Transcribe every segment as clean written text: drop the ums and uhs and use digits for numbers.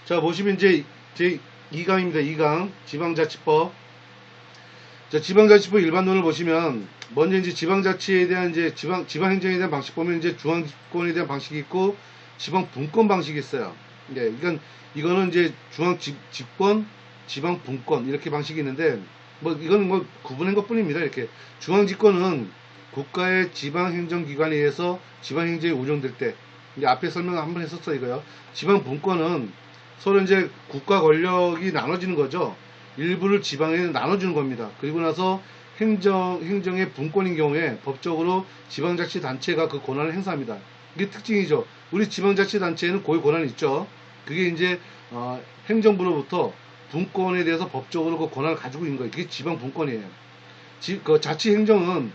자, 보시면 이제 제 2강입니다. 2강 지방자치법. 자, 지방자치법 일반론을 보시면 먼저 이제 지방자치에 대한 이제 지방행정에 대한 방식 보면 이제 중앙집권에 대한 방식이 있고 지방분권 방식이 있어요. 네, 이거는 이제 중앙집권, 지방분권 이렇게 방식이 있는데 뭐 이거는 뭐 구분한 것뿐입니다. 이렇게 중앙집권은 국가의 지방행정기관에 의해서 지방행정이 운영될 때 이제 앞에 설명 한번 했었어 이거요. 지방분권은 서로 이제 국가 권력이 나눠지는 거죠. 일부를 지방에 나눠주는 겁니다. 그리고 나서 행정의 분권인 경우에 법적으로 지방자치단체가 그 권한을 행사합니다. 이게 특징이죠. 우리 지방자치단체에는 고유 권한이 있죠. 그게 이제 행정부로부터 분권에 대해서 법적으로 그 권한을 가지고 있는 거예요. 그게 지방분권이에요. 그 자치행정은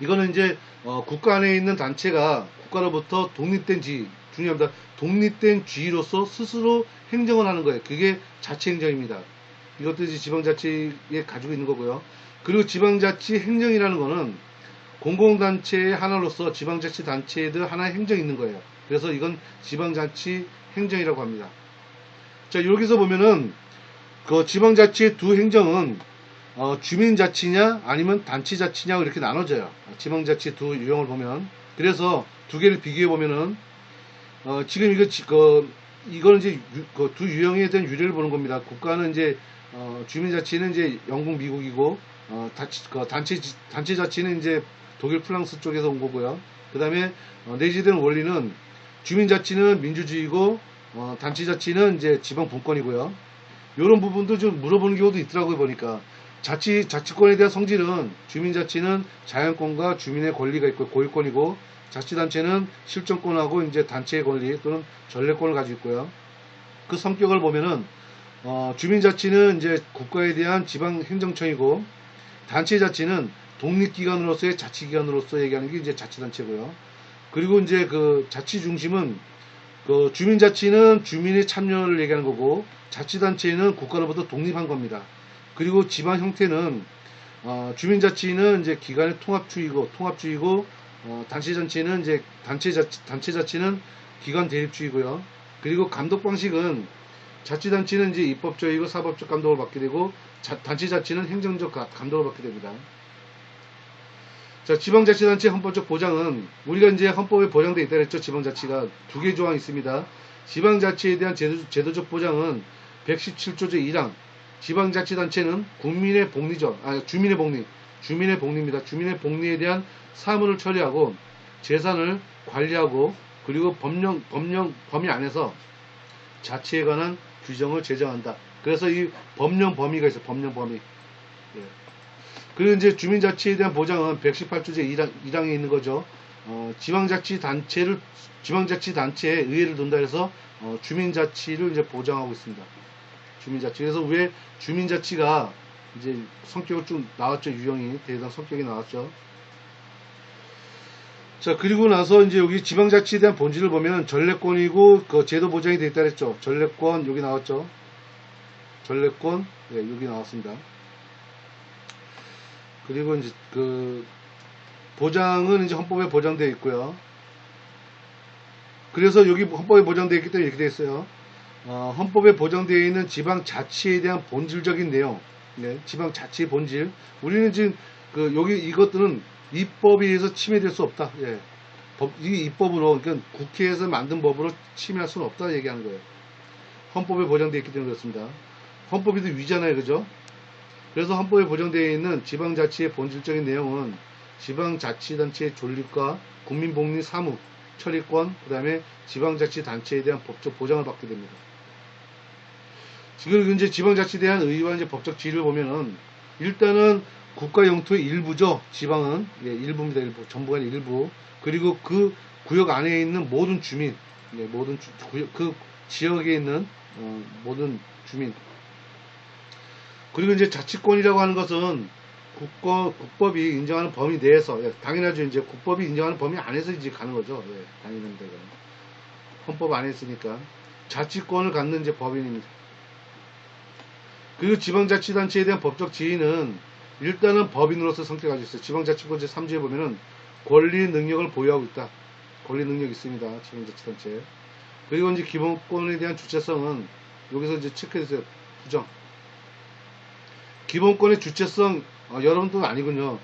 이거는 이제 국가 안에 있는 단체가 국가로부터 독립된 중요합니다. 독립된 지위로서 스스로 행정을 하는 거예요. 그게 자치행정입니다. 이것도 이제 지방자치에 가지고 있는 거고요. 그리고 지방자치 행정이라는 거는 공공단체의 하나로서 지방자치단체들 하나의 행정이 있는 거예요. 그래서 이건 지방자치 행정이라고 합니다. 자, 여기서 보면은 그 지방자치의 두 행정은 주민자치냐 아니면 단체자치냐 이렇게 나눠져요. 지방자치 두 유형을 보면. 그래서 두 개를 비교해 보면은 지금 이거는 이제 두 유형에 대한 유래를 보는 겁니다. 국가는 이제 주민자치는 이제 영국, 미국이고 단체자치는 이제 독일, 프랑스 쪽에서 온 거고요. 그 다음에 내재된 원리는 주민자치는 민주주의고 단체자치는 이제 지방분권이고요. 이런 부분도 좀 물어보는 경우도 있더라고요. 보니까 자치권에 대한 성질은 주민자치는 자연권과 주민의 권리가 있고 고유권이고 자치단체는 실정권하고 이제 단체의 권리 또는 전례권을 가지고 있고요. 그 성격을 보면은 주민자치는 이제 국가에 대한 지방행정청이고 단체자치는 독립기관으로서의 자치기관으로서 얘기하는 게 이제 자치단체고요. 그리고 이제 그 자치 중심은 그 주민자치는 주민의 참여를 얘기하는 거고 자치단체는 국가로부터 독립한 겁니다. 그리고 지방 형태는 주민자치는 이제 기관의 통합주의고 단체자치는 이제 단체자치는 기관 대립주의고요. 그리고 감독 방식은 자치단체는 이제 입법적이고 사법적 감독을 받게 되고 단체자치는 행정적 감독을 받게 됩니다. 자, 지방자치단체 헌법적 보장은 우리가 이제 헌법에 보장되어 있다 그랬죠. 지방자치가 두 개 조항이 있습니다. 지방자치에 대한 제도적 보장은 117조 제1항 지방자치단체는 국민의 복리죠. 주민의 복리입니다. 주민의 복리에 대한 사무를 처리하고 재산을 관리하고 그리고 범위 안에서 자치에 관한 규정을 제정한다. 그래서 이 법령 범위가 있어요. 법령 범위. 예. 그리고 이제 주민자치에 대한 보장은 118조 제1항에 있는 거죠. 지방자치단체에 의회를 둔다 해서 주민자치를 이제 보장하고 있습니다. 주민자치. 그래서 왜 주민자치가 이제 성격을 쭉 나왔죠. 유형이 대단 성격이 나왔죠. 자, 그리고 나서 이제 여기 지방자치에 대한 본질을 보면 전례권이고 그 제도 보장이 되어 있다 그랬죠. 전례권 여기 나왔죠. 전례권 예, 여기 나왔습니다. 그리고 이제 그 보장은 이제 헌법에 보장되어 있고요. 그래서 여기 헌법에 보장되어 있기 때문에 이렇게 되어 있어요. 헌법에 보장되어 있는 지방자치에 대한 본질적인 내용, 네, 지방자치의 본질. 우리는 지금 이것들은 입법에 의해서 침해될 수 없다. 예. 이게 입법으로, 그러니까 국회에서 만든 법으로 침해할 수는 없다 얘기하는 거예요. 헌법에 보장되어 있기 때문에 그렇습니다. 헌법이 또 위잖아요, 그죠? 그래서 헌법에 보장되어 있는 지방자치의 본질적인 내용은 지방자치단체의 존립과 국민복리 사무, 처리권, 그 다음에 지방자치단체에 대한 법적 보장을 받게 됩니다. 지금 이제 지방자치에 대한 의의와 이제 법적 지위를 보면은 일단은 국가 영토의 일부죠. 지방은 예, 일부입니다. 일부. 전부가 아니라 일부. 그리고 그 구역 안에 있는 모든 주민, 예, 그 지역에 있는 모든 주민. 그리고 이제 자치권이라고 하는 것은 국법이 인정하는 범위 내에서, 예, 당연하죠. 이제 국법이 인정하는 범위 안에서 이제 가는 거죠. 예, 당연합니다. 헌법 안에 있으니까. 자치권을 갖는 이제 법인입니다. 그리고 지방자치단체에 대한 법적 지위는 일단은 법인으로서 성격을 가지고 있어요. 지방자치권 제3조에 보면은 권리 능력을 보유하고 있다. 권리 능력이 있습니다. 지방자치단체. 그리고 이제 기본권에 대한 주체성은 여기서 이제 체크해주세요. 부정. 기본권의 주체성, 여러분도 아니군요.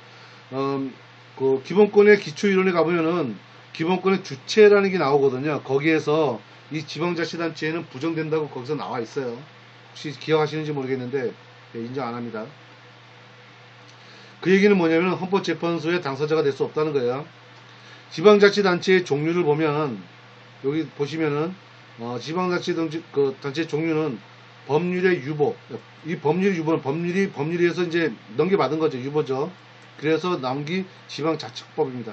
그 기본권의 기초이론에 가보면은 기본권의 주체라는 게 나오거든요. 거기에서 이 지방자치단체에는 부정된다고 거기서 나와 있어요. 혹시 기억하시는지 모르겠는데 인정 안 합니다. 그 얘기는 뭐냐면 헌법재판소의 당사자가 될 수 없다는 거예요. 지방자치단체의 종류를 보면 여기 보시면은 지방자치단체 종류는 법률의 유보, 이 법률 유보는 법률에서 이제 넘겨받은 거죠. 유보죠. 그래서 나온 게 지방자치법입니다.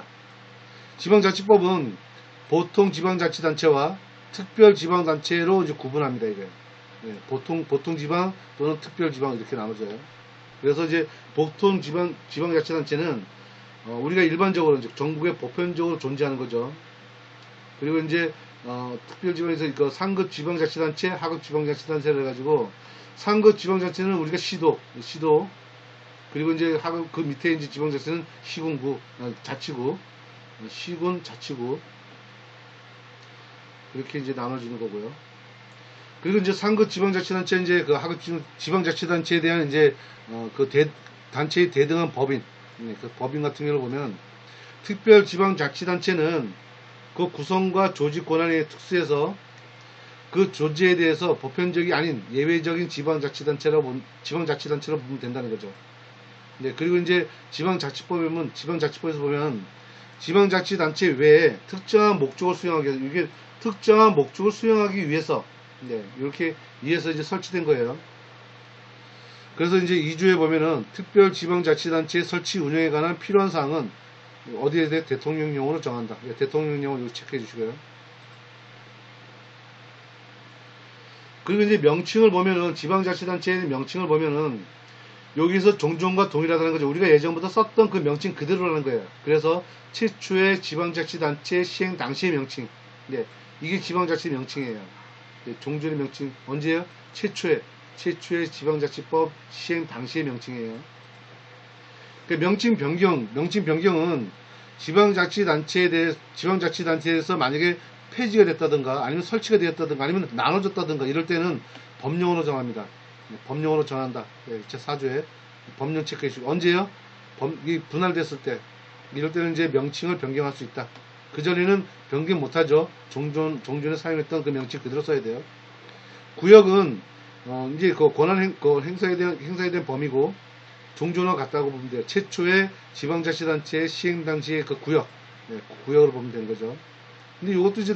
지방자치법은 보통 지방자치단체와 특별지방단체로 이제 구분합니다. 이게 보통 지방 또는 특별지방 이렇게 나눠져요. 그래서 이제 보통 지방자치단체는 우리가 일반적으로 이제 전국에 보편적으로 존재하는 거죠. 그리고 이제 특별지방에서 그 상급 지방자치단체, 하급 지방자치단체를 해가지고 상급 지방자치는 우리가 시도 그리고 이제 하급 그 밑에 이제 지방자치는 시군구, 자치구, 시군, 자치구 그렇게 이제 나눠지는 거고요. 그리고 이제 상급 지방자치단체 이제 그 하급 지방자치단체에 대한 이제 단체의 대등한 법인, 그 법인 같은 경우를 보면 특별지방자치단체는 그 구성과 조직 권한의 특수에서 그 조직에 대해서 보편적이 아닌 예외적인 지방자치단체로 보면 된다는 거죠. 그리고 이제 지방자치법에서 보면 지방자치단체 외에 특정한 목적을 수행하기 위해서 이렇게 이해서 이제 설치된 거예요. 그래서 이제 2조에 보면은 특별지방자치단체 설치 운영에 관한 필요한 사항은 어디에 대해 대통령령으로 정한다. 대통령령을 이거 체크해 주시고요. 그리고 이제 명칭을 보면은 지방자치단체의 명칭을 보면은 여기서 종전과 동일하다는 거죠. 우리가 예전부터 썼던 그 명칭 그대로라는 거예요. 그래서 최초의 지방자치단체 시행 당시의 명칭. 이게 지방자치 명칭이에요. 종전의 명칭 언제예요? 최초의 지방자치법 시행 당시의 명칭이에요. 명칭 변경은 지방자치단체에서 만약에 폐지가 됐다든가 아니면 설치가 되었다든가 아니면 나눠졌다든가 이럴 때는 법령으로 정합니다. 법령으로 정한다. 제 4조에 법령 체크해 주시고 언제요? 분할됐을 때 이럴 때는 이제 명칭을 변경할 수 있다. 그전에는 변경 못하죠. 종전에 사용했던 그 명칭 그대로 써야 돼요. 구역은 이제 그 권한 행사에 대한 범위고 종전과 같다고 보면 돼요. 최초의 지방자치단체 시행 당시의 그 구역으로 보면 되는 거죠. 근데 이것도 이제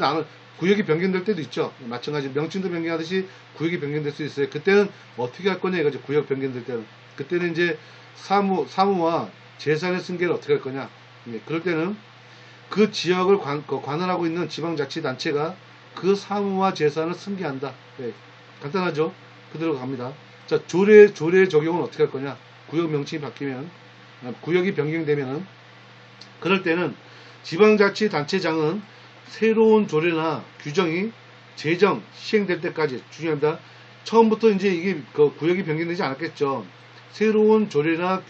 구역이 변경될 때도 있죠. 마찬가지 명칭도 변경하듯이 구역이 변경될 수 있어요. 그때는 어떻게 할 거냐 이거죠. 구역 변경될 때는. 그때는 이제 사무와 재산의 승계를 어떻게 할 거냐. 그럴 때는 그 지역을 관할하고 있는 지방자치단체가 그 사무와 재산을 승계한다. 간단하죠. 그대로 갑니다. 자, 조례 적용은 어떻게 할 거냐. 구역 명칭이 바뀌면, 구역이 변경되면은, 그럴 때는 지방자치단체장은 새로운 조례나 규정이 시행될 때까지, 중요합니다. 처음부터 이제 이게 구역이 변경되지 않았겠죠. 새로운 조례나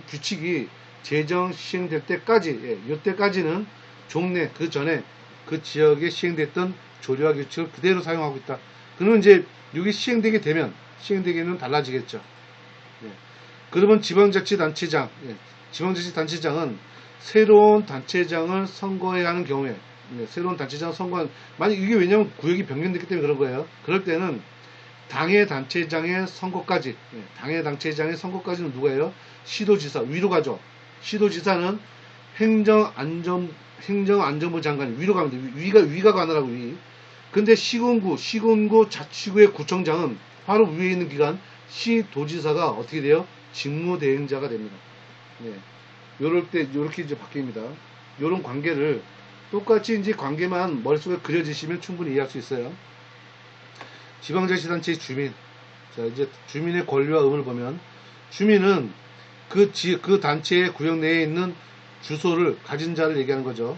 규칙이 시행될 때까지, 이때까지는 종래, 그 전에 그 지역에 시행됐던 조례와 규칙을 그대로 사용하고 있다. 그러면 이제 여기 시행되게 되면 달라지겠죠. 그러면 지방자치단체장은 새로운 단체장을 선거해야 하는 경우에, 새로운 단체장을 만약 이게 왜냐면 구역이 변경됐기 때문에 그런 거예요. 그럴 때는 당의 단체장의 선거까지는 누구예요? 시도지사, 위로 가죠. 시도지사는 행정안전부 장관이 위로 가면 돼요. 위가 관할하고 위. 근데 시군구 자치구의 구청장은 바로 위에 있는 기관, 시도지사가 어떻게 돼요? 직무대행자가 됩니다. 요렇게 이제 바뀝니다. 요런 관계를 똑같이 이제 관계만 머릿속에 그려지시면 충분히 이해할 수 있어요. 지방자치단체의 주민. 자, 이제 주민의 권리와 의무를 보면, 주민은 그 단체의 구역 내에 있는 주소를 가진 자를 얘기하는 거죠.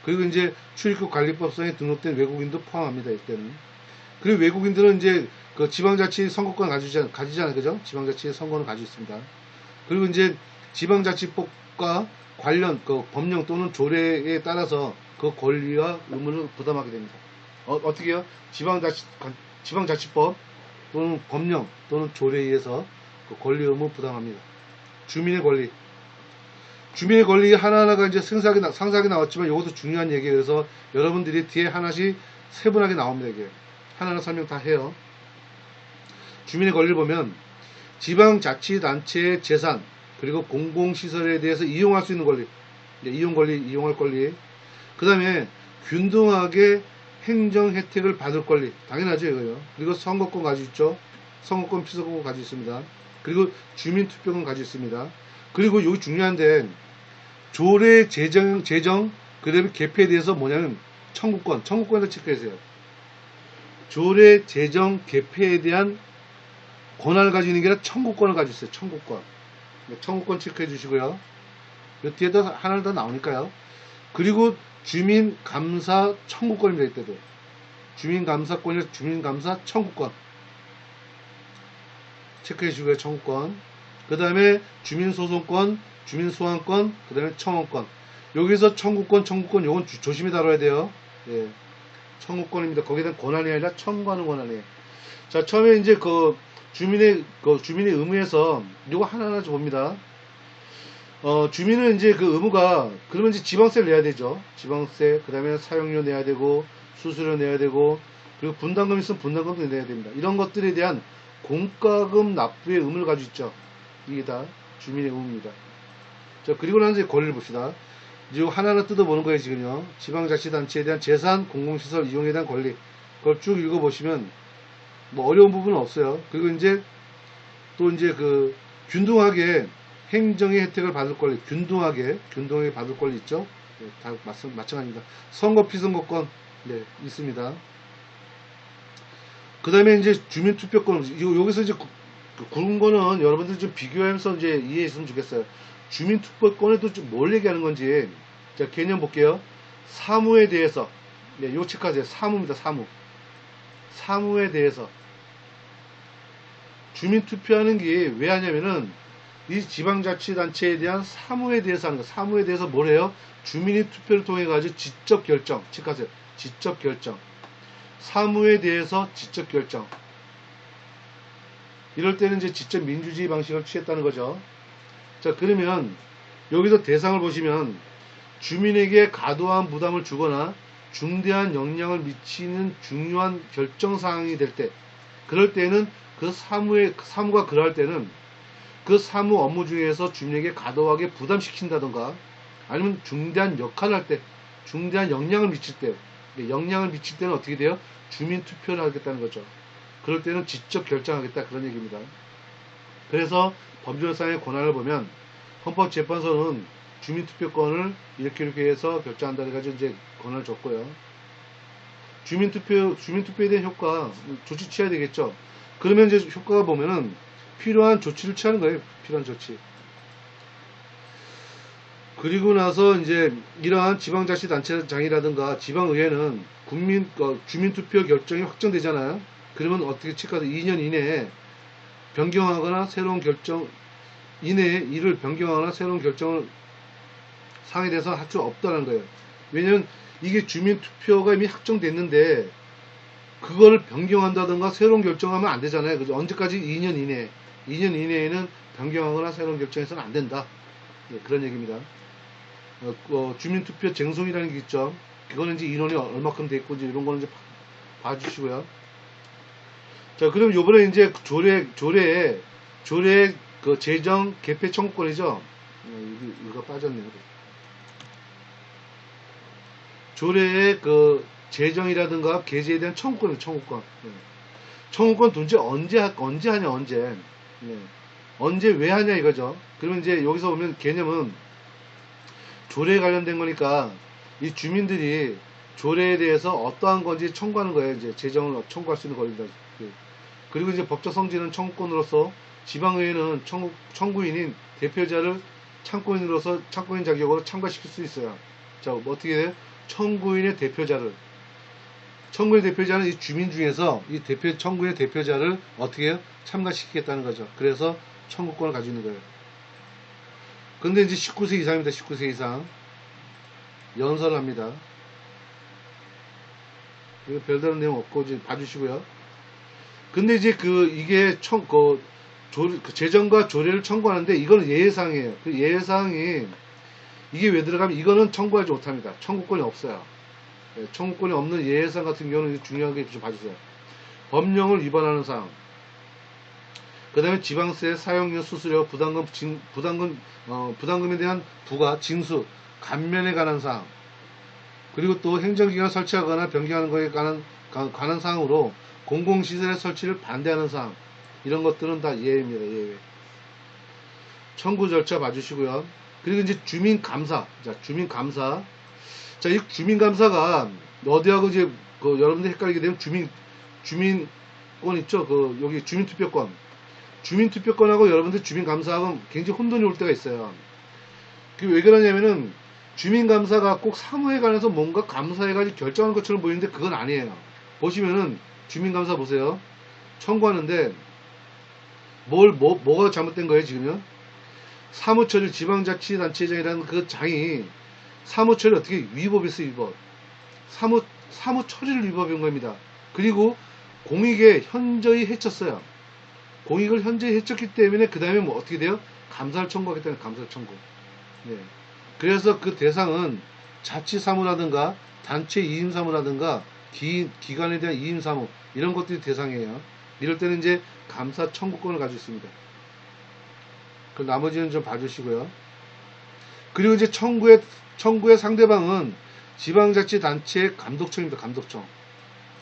그리고 이제 출입국 관리법상에 등록된 외국인도 포함합니다. 이때는. 그리고 외국인들은 이제 그 지방자치 선거권 가지잖아요. 그죠? 지방자치 선거는 가지고 있습니다. 그리고 이제 지방자치법과 관련 그 법령 또는 조례에 따라서 그 권리와 의무를 부담하게 됩니다. 어떻게 해요? 지방자치법 또는 법령 또는 조례에 의해서 그 권리 의무 부담합니다. 주민의 권리. 주민의 권리 하나하나가 이제 상세하게 나왔지만 이것도 중요한 얘기예요. 그래서 여러분들이 뒤에 하나씩 세분하게 나옵니다. 이게 하나하나 설명 다 해요. 주민의 권리를 보면 지방자치단체의 재산 그리고 공공시설에 대해서 이용할 수 있는 권리, 이용할 권리. 그 다음에 균등하게 행정 혜택을 받을 권리, 당연하죠 이거요. 그리고 선거권 가지고 있죠. 선거권, 피선거권 가지고 있습니다. 그리고 주민투표권 가지고 있습니다. 그리고 여기 중요한데 조례 제정 그다음에 개폐에 대해서 뭐냐면 청구권에서 체크해주세요. 조례 제정 개폐에 대한 권한을 가지고 있는 게 아니라 청구권을 가지고 있어요. 청구권 체크해 주시고요. 이 뒤에도 하나 더 나오니까요. 그리고 주민감사 청구권입니다. 이때도 주민감사권이나 주민감사 청구권 체크해 주시고요. 청구권. 그 다음에 주민소송권, 주민소환권, 그 다음에 청원권. 여기서 청구권 요건 조심히 다뤄야 돼요. 예. 청구권입니다. 거기에 대한 권한이 아니라 청구하는 권한이에요. 자, 처음에 이제 주민의 의무에서 요거 하나하나 좀 봅니다. 주민은 이제 그 의무가, 그러면 이제 지방세를 내야 되죠. 지방세, 그 다음에 사용료 내야 되고, 수수료 내야 되고, 그리고 분담금 있으면 분담금도 내야 됩니다. 이런 것들에 대한 공과금 납부의 의무를 가지고 있죠. 이게 다 주민의 의무입니다. 자, 그리고 나서 이제 권리를 봅시다. 이제 하나하나 뜯어보는 거예요, 지금요. 지방자치단체에 대한 재산, 공공시설 이용에 대한 권리. 그걸 쭉 읽어보시면, 뭐 어려운 부분은 없어요. 그리고 이제, 또 이제 균등하게 행정의 혜택을 받을 권리, 균등하게 받을 권리 있죠? 네, 다 마찬가지입니다. 선거, 피선거권, 네, 있습니다. 그 다음에 이제 주민투표권, 여기서 이제 그런 거는 여러분들 좀 비교하면서 이제 이해했으면 좋겠어요. 주민투표권에도 좀 뭘 얘기하는 건지, 자, 개념 볼게요. 사무에 대해서, 네, 요 체크하세요. 사무입니다, 사무에 대해서. 주민투표하는 게 왜 하냐면은, 이 지방자치단체에 대한 사무에 대해서 하는 거. 사무에 대해서 뭘 해요? 주민이 투표를 통해 가지고 지적 결정. 체크하세요. 지적 결정. 사무에 대해서 지적 결정. 이럴 때는 이제 지적 민주주의 방식을 취했다는 거죠. 자, 그러면 여기서 대상을 보시면 주민에게 과도한 부담을 주거나 중대한 영향을 미치는 중요한 결정 사항이 될 때, 그럴 때는 사무가 그러할 때는 그 사무 업무 중에서 주민에게 과도하게 부담시킨다던가 아니면 중대한 역할을 할 때, 중대한 영향을 미칠 때, 영향을 미칠 때는 어떻게 돼요? 주민 투표를 하겠다는 거죠. 그럴 때는 직접 결정하겠다, 그런 얘기입니다. 그래서 법률상의 권한을 보면 헌법재판소는 주민투표권을 이렇게 해서 결정한다 해가지고 이제 권한을 줬고요. 주민투표에 대한 효과, 조치 취해야 되겠죠. 그러면 이제 효과가 보면은 필요한 조치를 취하는 거예요. 필요한 조치. 그리고 나서 이제 이러한 지방자치단체장이라든가 지방의회는 주민투표 결정이 확정되잖아요. 그러면 어떻게 체크하세요? 2년 이내에 변경하거나 새로운 결정 이내에 이를 변경하거나 새로운 결정을 사항에 대해서 할 수 없다는 거예요. 왜냐면 이게 주민투표가 이미 확정됐는데 그거를 변경한다든가 새로운 결정하면 안 되잖아요. 그죠? 언제까지? 2년 이내에는 변경하거나 새로운 결정해서는 안 된다. 네, 그런 얘기입니다. 주민투표 쟁송이라는 게 있죠. 그거는 이제 인원이 얼마큼 돼 있고 이제 이런 거는 이제 봐주시고요. 자, 그럼 요번에 이제 조례 제정 개폐 청구권이죠. 이거 빠졌네요. 조례의 제정이라든가 개재에 대한 청구권. 네. 청구권 도대체 언제 하냐, 언제. 네. 언제 왜 하냐 이거죠. 그러면 이제 여기서 보면 개념은 조례에 관련된 거니까 이 주민들이 조례에 대해서 어떠한 건지 청구하는 거예요. 이제 제정을 청구할 수 있는 권리입니다. 그리고 이제 법적 성질은 청구권으로서 지방의회는 청구인인 대표자를 창구인 자격으로 참가시킬 수 있어요. 자, 어떻게 돼요? 청구인의 대표자는 이 주민 중에서 청구인의 대표자를 어떻게 해요? 참가시키겠다는 거죠. 그래서 청구권을 가지고 있는 거예요. 근데 이제 19세 이상입니다. 19세 이상. 연설을 합니다. 이거 별다른 내용 없고 이제 봐주시고요. 근데 이제 이게 재정과 조례를 청구하는데 이거는 예외사항이에요. 그 예외사항이 이게 왜 들어가면 이거는 청구하지 못합니다. 청구권이 없어요. 예, 청구권이 없는 예외사항 같은 경우는 중요하게 좀 봐주세요. 법령을 위반하는 사항. 그 다음에 지방세, 사용료, 수수료, 부담금에 대한 부과, 징수, 감면에 관한 사항. 그리고 또 행정기관 설치하거나 변경하는 것에 관한 사항으로 공공시설의 설치를 반대하는 사항. 이런 것들은 다 예외입니다. 예외. 청구 절차 봐주시고요. 그리고 이제 주민감사. 자, 주민감사. 자, 이 주민감사가 어디하고 이제 여러분들 헷갈리게 되면 주민권 있죠? 여기 주민투표권. 주민투표권하고 여러분들 주민감사하고 굉장히 혼돈이 올 때가 있어요. 그게 왜 그러냐면은 주민감사가 꼭 사무에 관해서 뭔가 감사해가지고 결정한 것처럼 보이는데 그건 아니에요. 보시면은 주민감사 보세요. 청구하는데 뭐가 잘못된 거예요 지금요? 사무처리 지방자치단체장이라는 그 장이 사무처리 어떻게 위법했어요. 위법. 사무처리를 위법한 겁니다. 그리고 공익에 현저히 해쳤어요. 공익을 현저히 해쳤기 때문에 그 다음에 뭐 어떻게 돼요? 감사를 청구하겠다는 감사를 청구. 예. 그래서 그 대상은 자치사무라든가 단체 이임사무라든가 기관에 대한 이임사무 이런 것들이 대상이에요. 이럴 때는 이제 감사 청구권을 가지고 있습니다. 그 나머지는 좀 봐주시고요. 그리고 이제 청구의 상대방은 지방자치단체 감독청입니다. 감독청.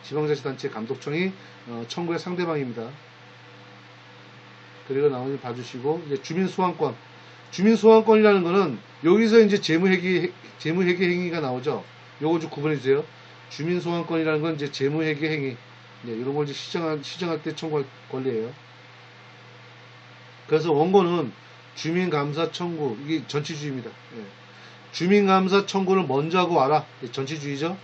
지방자치단체 감독청이 청구의 상대방입니다. 그리고 나머지 봐주시고 이제 주민소환권. 주민소환권이라는 거는 여기서 이제 재무회계 행위가 나오죠. 요거 좀 구분해 주세요. 주민소환권이라는 건 이제 재무회계 행위. 네, 이런 걸 이제 시정할 때 청구할 권리예요. 그래서 원고는 주민감사 청구, 이게 전치주의입니다. 예. 주민감사 청구를 먼저 하고 와라. 전치주의죠.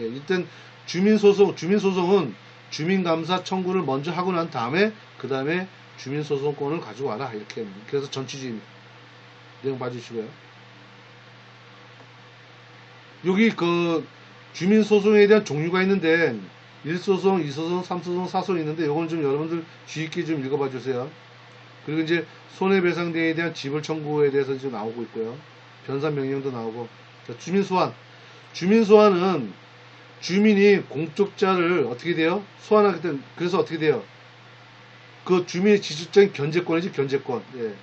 예, 일단 주민소송은 주민감사 청구를 먼저 하고 난 다음에 그 다음에 주민소송권을 가지고 와라. 이렇게. 그래서 전치주의입니다. 내용 봐주시고요. 여기 주민소송에 대한 종류가 있는데 1소송, 2소송, 3소송, 4소송이 있는데 요건 좀 여러분들 주의 있게 좀 읽어봐 주세요. 그리고 이제 손해배상대에 대한 지불 청구에 대해서 좀 나오고 있고요. 변산명령도 나오고. 자, 주민소환. 주민소환은 주민이 공적자를 어떻게 돼요? 소환하기 때문에 그래서 어떻게 돼요? 그 주민의 지주적인 견제권이지 견제권. 예.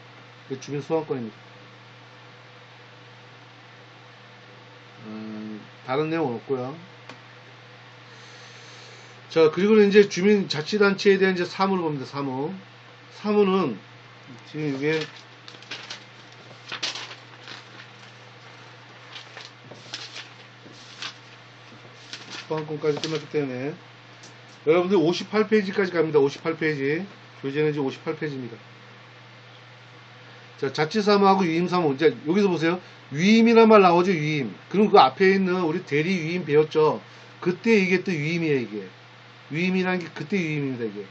그 주민소환권입니다. 다른 내용은 없고요. 자, 그리고는 이제 주민자치단체에 대한 이제 사무를 봅니다. 사무는 지금 이게 소환권까지 끝났기 때문에 여러분들 58페이지까지 갑니다. 58페이지. 교재는 이제 58페이지입니다. 자, 자치사무하고 유임사무. 이제 여기서 보세요. 유임이란 말 나오죠, 유임. 그럼 그 앞에 있는 우리 대리 유임 배웠죠? 그때 이게 또 유임이에요, 이게. 유임이라는 게 그때 유임입니다, 이게.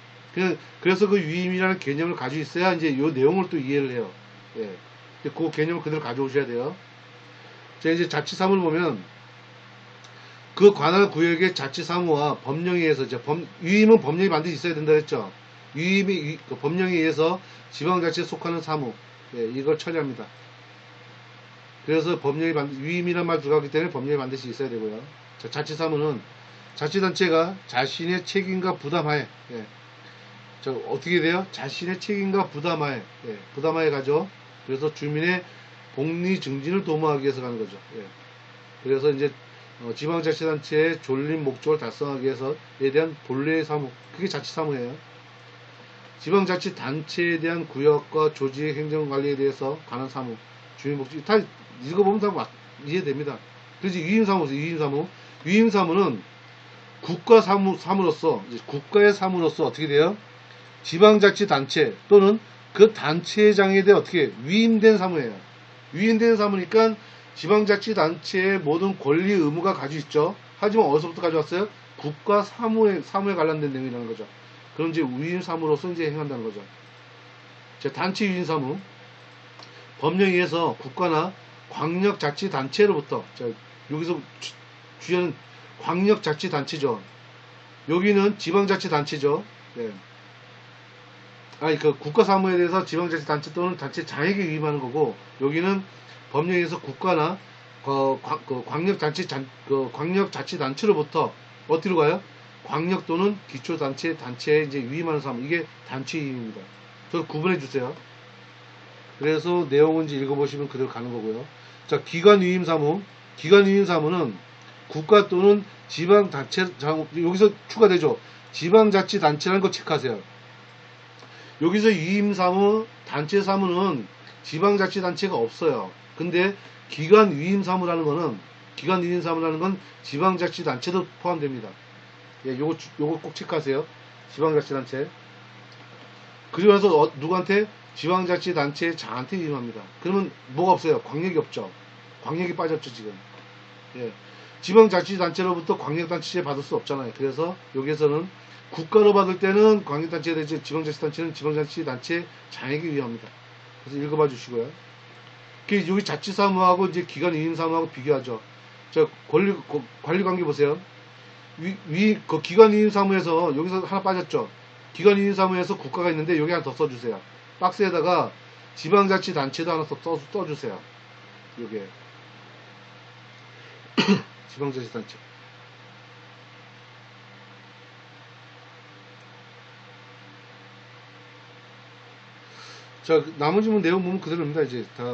그래서 그 유임이라는 개념을 가지고 있어야 이제 요 내용을 또 이해를 해요. 예. 그 개념을 그대로 가져오셔야 돼요. 자, 이제 자치사무를 보면 그 관할 구역의 자치사무와 법령에 의해서 유임은 법령이 반드시 있어야 된다 했죠. 그 법령에 의해서 지방자치에 속하는 사무. 예, 이걸 처리합니다. 그래서 유임이란 말 들어가기 때문에 법령이 반드시 있어야 되고요. 자, 자치사무는 자치단체가 자신의 책임과 부담하에, 예. 자, 어떻게 돼요? 자신의 책임과 부담하에, 예. 부담하에 가죠. 그래서 주민의 복리 증진을 도모하기 위해서 가는 거죠. 예. 그래서 이제 지방자치단체의 존립 목적을 달성하기 위해서에 대한 본래의 사무, 그게 자치사무예요. 지방자치단체에 대한 구역과 조직 행정관리에 대해서 관한 사무, 주민복지 다 읽어보면 다 이해됩니다. 그래서 유임사무는 국가의 사무로서 어떻게 돼요? 지방자치단체 또는 그 단체장에 대해 어떻게 위임된 사무예요. 위임된 사무니까 지방자치단체의 모든 권리 의무가 가지고 있죠. 하지만 어디서부터 가져왔어요? 국가 사무에 관련된 내용이라는 거죠. 그럼 이제 위임사무로서 이제 행한다는 거죠. 자, 단체 유임사무. 법령에 의해서 국가나 광역자치단체로부터, 자, 여기서 주연 광역자치단체죠. 여기는 지방자치단체죠. 네. 아니, 그 국가사무에 대해서 지방자치단체 또는 단체 장에게 위임하는 거고, 여기는 법령에서 국가나 광역자치단체로부터 어디로 가요? 광역 또는 기초단체, 단체에 이제 위임하는 사무, 이게 단체 위임입니다. 저 구분해 주세요. 그래서 내용은 이제 읽어보시면 그대로 가는 거고요. 자, 기관위임 사무. 기관위임 사무는 국가 또는 지방자치, 여기서 추가되죠. 지방자치단체라는 거 체크하세요. 여기서 위임 사무, 단체 사무는 지방자치단체가 없어요. 근데 기관위임 사무라는 거는, 기관위임 사무라는 건 지방자치단체도 포함됩니다. 예, 요거 꼭 체크하세요. 지방자치단체. 그리고 나서 누구한테? 지방자치단체 장한테 위임합니다. 그러면 뭐가 없어요? 광역이 없죠. 광역이 빠졌죠, 지금. 예. 지방자치단체로부터 광역단체제 받을 수 없잖아요. 그래서 여기에서는 국가로 받을 때는 광역단체가 되죠. 지방자치단체는 지방자치단체 장에게 위임합니다. 그래서 읽어봐 주시고요. 여기 자치사무하고 이제 기관위임사무하고 비교하죠. 자, 관리관계 보세요. 그 기관위임사무에서 여기서 하나 빠졌죠. 기관위임사무에서 국가가 있는데 여기 하나 더 써주세요. 박스에다가 지방자치단체도 하나 써주세요. 요게 지방자치단체. 자, 나머지 내용 보면 그대로입니다. 이제 다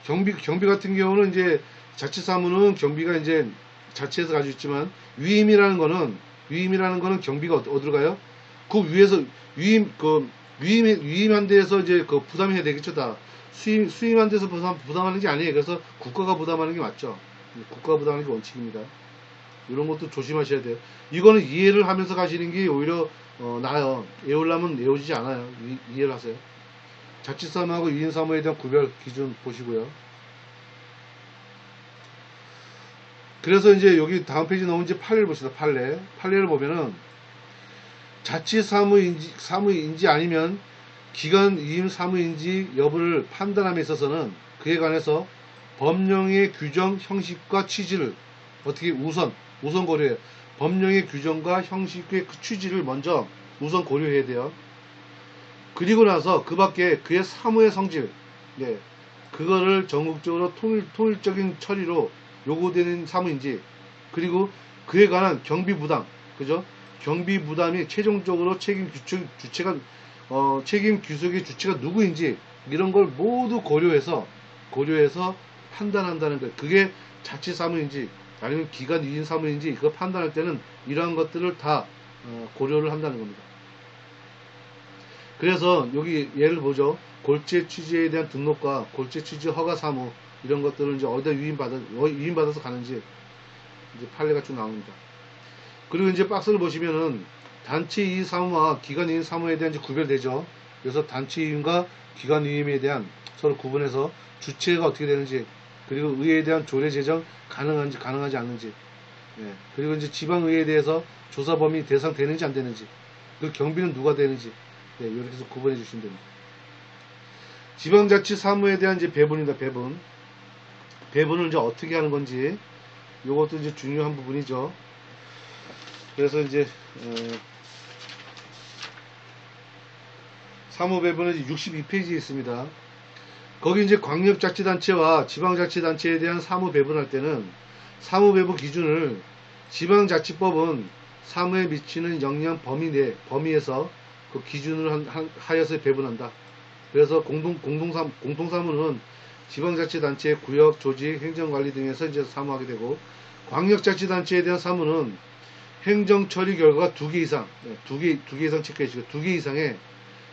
경비 같은 경우는 이제 자치사무는 경비가 이제 자치에서 가지고 있지만, 위임이라는 거는 경비가 어디로 가요? 그 위에서 위임한 데에서 이제 그 부담해야 되겠죠. 다 수임한 데서 부담하는 게 아니에요. 그래서 국가가 부담하는 게 맞죠. 국가가 부담하는 게 원칙입니다. 이런 것도 조심하셔야 돼요. 이거는 이해를 하면서 가시는 게 오히려 나아요. 외우려면 외우지 않아요. 이해를 하세요. 자치사무하고 위임사무에 대한 구별 기준 보시고요. 그래서 이제 여기 다음 페이지 나온 이제 판례를 봅시다. 판례를 보면은 자치사무인지 아니면 기관위임 사무인지 여부를 판단함에 있어서는 그에 관해서 법령의 규정, 형식과 취지를 어떻게 우선 고려해요. 법령의 규정과 형식의 그 취지를 먼저 우선 고려해야 돼요. 그리고 나서 그 밖에 그의 사무의 성질, 네, 그거를 전국적으로 통일적인 처리로 요구되는 사무인지, 그리고 그에 관한 경비 부담, 그죠? 경비 부담이 최종적으로 책임 규속의 주체가 누구인지, 이런 걸 모두 고려해서 판단한다는 거예요. 그게 자치 사무인지 아니면 기관 위임 사무인지 그거 판단할 때는 이러한 것들을 다 고려를 한다는 겁니다. 그래서 여기 예를 보죠. 골재 취지에 대한 등록과 골재 취지 허가 사무, 이런 것들을 이제 어디다 위임받아서 가는지 이제 판례가 쭉 나옵니다. 그리고 이제 박스를 보시면은 단체 이임 사무와 기관 이임 사무에 대한 이제 구별되죠. 그래서 단체 이임과 기관 이임에 대한 서로 구분해서 주체가 어떻게 되는지, 그리고 의회에 대한 조례 제정 가능한지 가능하지 않는지, 예. 그리고 이제 지방의회에 대해서 조사 범위 대상 되는지 안 되는지, 그 경비는 누가 되는지, 네, 이렇게 해서 구분해 주시면 됩니다. 지방자치 사무에 대한 이제 배분입니다. 배분을 이제 어떻게 하는 건지, 이것도 이제 중요한 부분이죠. 그래서 이제 사무 배분은 62페이지에 있습니다. 거기 이제 광역자치단체와 지방자치단체에 대한 사무 배분할 때는 사무 배분 기준을 지방자치법은 사무에 미치는 영향 범위에서 그 기준을 하여서 배분한다. 그래서 공통사무는 지방자치단체의 구역, 조직, 행정관리 등에서 이제 사무하게 되고, 광역자치단체에 대한 사무는 행정처리 결과가 2개 이상, 2개 이상 체크해 주시고, 2개 이상의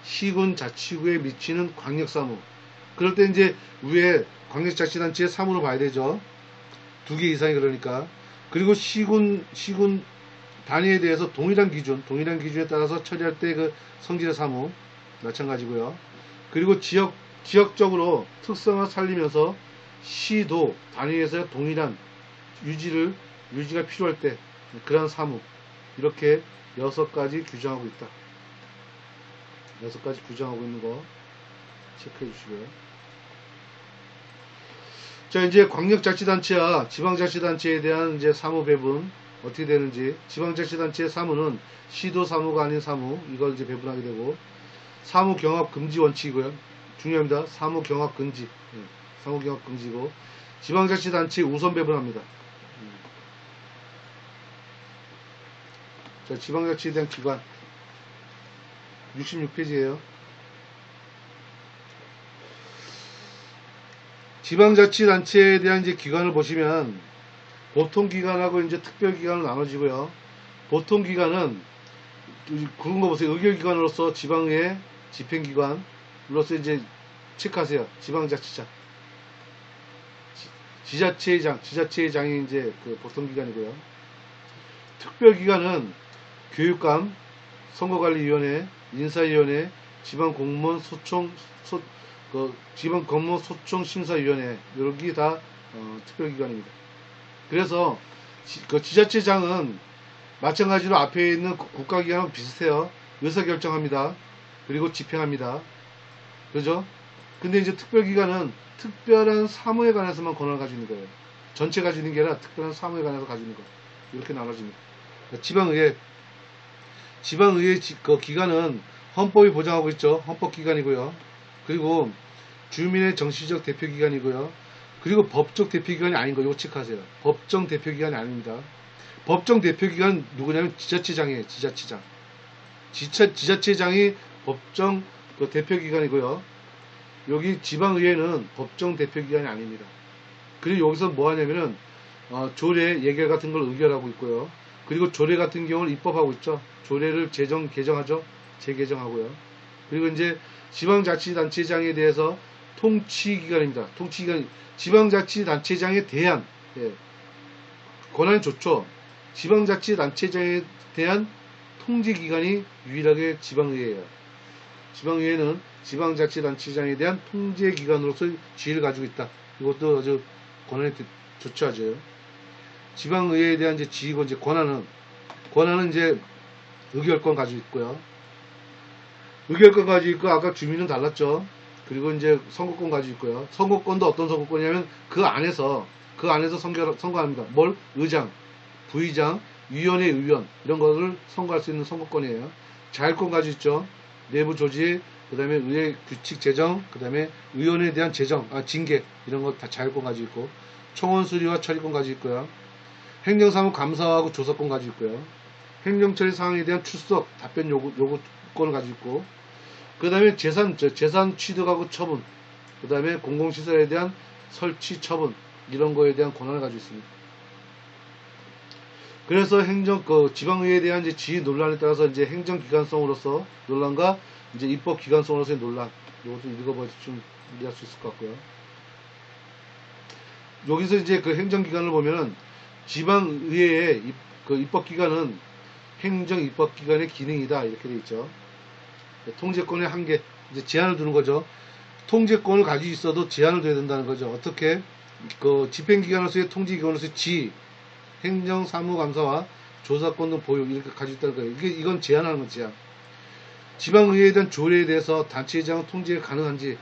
시군, 자치구에 미치는 광역사무. 그럴 때 이제 위에 광역자치단체의 사무로 봐야 되죠. 2개 이상이 그러니까. 그리고 시군 단위에 대해서 동일한 기준에 따라서 처리할 때 그 성질의 사무 마찬가지고요. 그리고 지역적으로 특성을 살리면서 시도 단위에서 동일한 유지가 필요할 때 그런 사무, 이렇게 6가지 규정하고 있다. 6가지 규정하고 있는 거 체크해 주시고요. 자, 이제 광역자치단체와 지방자치단체에 대한 이제 사무 배분, 어떻게 되는지. 지방자치단체의 사무는 시도 사무가 아닌 사무, 이걸 이제 배분하게 되고, 사무 경합 금지 원칙이고요. 중요합니다. 사무 경합 금지. 사무 경합 금지고, 지방자치단체 우선 배분합니다. 자, 지방자치에 대한 기관 66페이지에요. 지방자치단체에 대한 이제 기관을 보시면 보통기관하고 이제 특별기관으로 나눠지고요. 보통기관은 그런 거 보세요. 의결기관으로서 지방의 집행기관으로서 이제 체크하세요. 지방자치장, 지자체장이 이제 그 보통기관이고요. 특별기관은 교육감, 선거관리위원회, 인사위원회, 지방공무원 지방공무원 소총심사위원회, 여기 다 특별기관입니다. 그래서 그 지자체장은 마찬가지로 앞에 있는 국가기관하고 비슷해요. 의사결정합니다. 그리고 집행합니다. 그죠? 근데 이제 특별기관은 특별한 사무에 관해서만 권한을 가지고 있는 거예요. 전체 가지고 있는 게 아니라 특별한 사무에 관해서 가지고 있는 거. 이렇게 나눠집니다. 지방의회 그 기관은 헌법이 보장하고 있죠. 헌법기관이고요. 그리고 주민의 정치적 대표기관이고요. 그리고 법적 대표기관이 아닌 거 이거 체크하세요. 법정 대표기관이 아닙니다. 법정 대표기관 누구냐면 지자체장이에요. 지자체장이 법정 그 대표기관이고요. 여기 지방의회는 법정 대표기관이 아닙니다. 그리고 여기서 뭐 하냐면은 조례, 예결 같은 걸 의결하고 있고요. 그리고 조례 같은 경우는 입법하고 있죠. 조례를 개정하죠. 재개정하고요. 그리고 이제 지방자치단체장에 대해서 통치기관입니다. 지방자치단체장에 대한 권한이 좋죠. 지방자치단체장에 대한 통제기관이 유일하게 지방의회예요. 지방의회는 지방자치단체장에 대한 통제기관으로서 지위를 가지고 있다. 이것도 아주 권한이 좋죠. 아주. 지방의회에 대한 이제 지위고 이제 권한은 이제 의결권 가지고 있고요. 의결권 가지고 있고 아까 주민은 달랐죠. 그리고 이제 선거권 가지고 있고요. 선거권도 어떤 선거권이냐면 그 안에서 선거합니다. 뭘? 의장, 부의장, 위원회 의원 이런 것을 선거할 수 있는 선거권이에요. 자율권 가지고 있죠. 내부 조직, 그 다음에 의회 규칙 제정, 그 다음에 의원에 대한 징계 이런 거 다 자율권 가지고 있고, 청원 수리와 처리권 가지고 있고요. 행정사무 감사하고 조사권 가지고 있고요. 행정처리 사항에 대한 출석, 답변 요구권을 가지고 있고, 그 다음에 재산 취득하고 처분, 그 다음에 공공시설에 대한 설치 처분 이런 거에 대한 권한을 가지고 있습니다. 그래서 지방의회에 대한 이제 지위 논란에 따라서 이제 행정기관성으로서 논란과 이제 입법기관성으로서의 논란, 이것도 읽어봐도 좀 이해할 수 있을 것 같고요. 여기서 이제 그 행정기관을 보면은 지방의회의 그 입법기관은 행정입법기관의 기능이다 이렇게 되어 있죠. 통제권의 한계, 이제 제한을 두는 거죠. 통제권을 가지고 있어도 제한을 둬야 된다는 거죠. 어떻게? 그 집행기관으로서의 통제기관으로서의 지위, 행정사무감사와 조사권 등 보유 이렇게 가지고 있다는 거예요. 이건 제한하는 건 제한. 지방의회에 대한 조례에 대해서 단체장 통제 가능한지,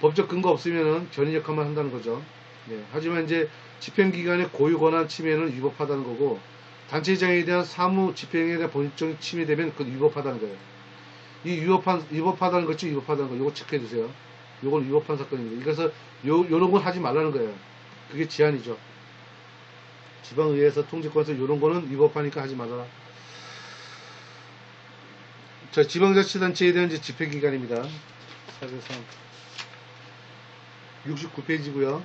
법적 근거 없으면은 견인 역할만 한다는 거죠. 하지만 이제 집행기관의 고유 권한 침해는 위법하다는 거고, 단체장에 대한 사무 집행에 대한 본질적인 침해되면 그건 위법하다는 거예요. 이 위법하다는 거죠. 위법하다는 거. 요거 체크해 주세요. 요건 위법한 사건입니다. 그래서 요런 건 하지 말라는 거예요. 그게 제한이죠. 지방의회에서 통제권에서 요런 거는 위법하니까 하지 말아라. 자, 지방자치단체에 대한 이제 집행기관입니다. 사례상 69페이지고요.